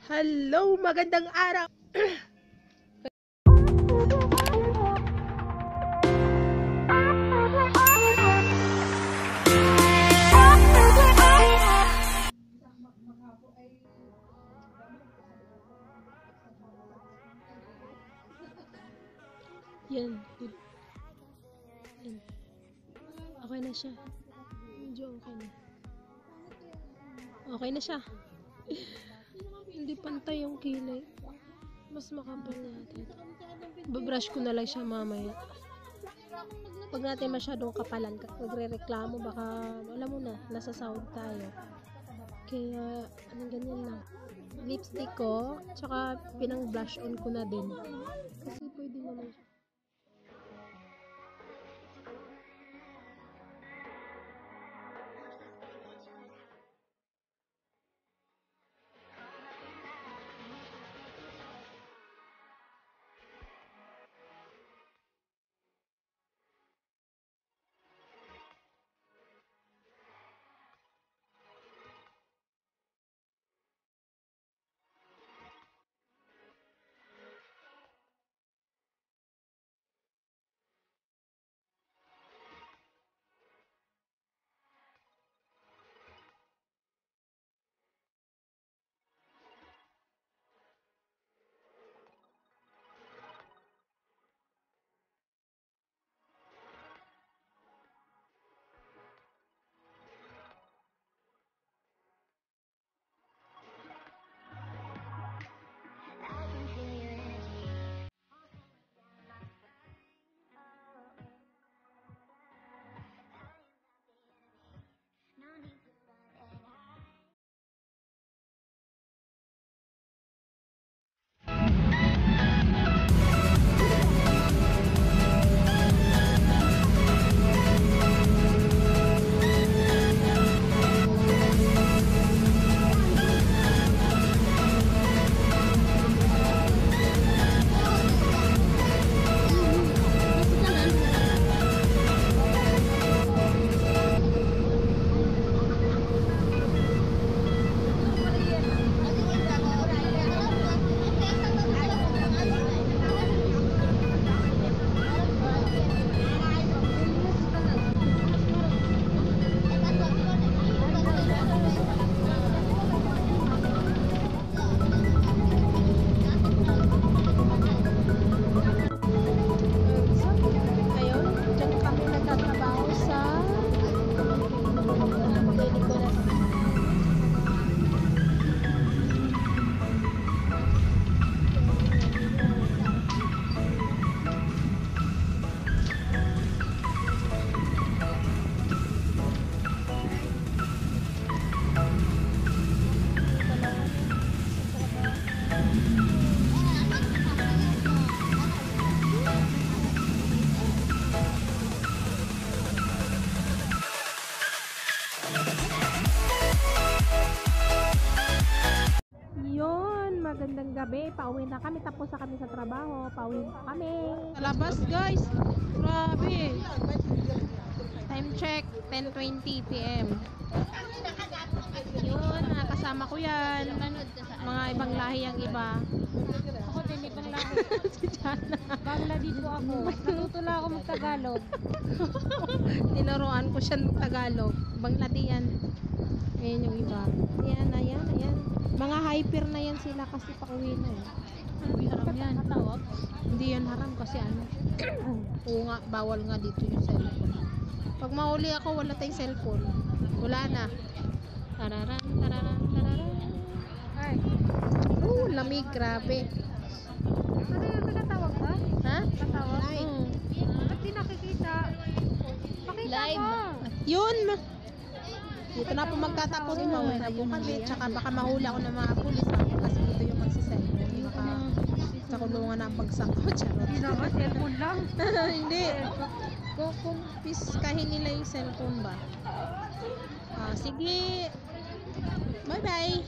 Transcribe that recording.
Hello, magandang araw. Yan, good. Yan. Okay na siya. Medyo okay na. Okay na siya. Hindi pantay yung kilay. Mas makapal yata ito. Babrush ko na lang siya mamaya. Pag natin masyadong kapalan, magre-reklamo, baka, alam mo na, nasa sound tayo. Kaya, anong ganyan lang. Lipstick ko, tsaka pinang blush on ko na din. Kasi pwede naman siya. Magandang gabi, pauwi na kami, tapos na kami sa trabaho, pauwi na kami sa labas guys, grabe, time check 10:20 PM. Yun, nakasama ko yan, mga ibang lahi ang iba. Ako din ibang lahi. Si Jana, Bangla dito ako, natutula ako mag-Tagalog. tinuruan ko siya ng Tagalog, Bangladesh yan. Ayan yung iba, ayan, mga hyper na yan sila kasi pauwi na eh. Haram yan. Matawag. Hindi yan haram kasi ano. Oo nga, bawal nga dito yung cellphone. Pag mahuli ako, wala tayong cellphone. Wala na. Tararan, tararan, tararan. Ay. Lamig, grabe. Ano yung pinatawag ba? Ha? Patawag? Ba't di nakikita? Pakita Live. mo. Yun. Dito na po magtatapos pauwi na po kami. Tsaka baka mahuli ako ng mga pulis kasi dito yung magsiselfone. Sa kulungan na ang bagsak ko. Charot. Hindi naman, cellphone lang. Hindi. Kung piskahin nila yung cellphone ba? Sige. Bye bye.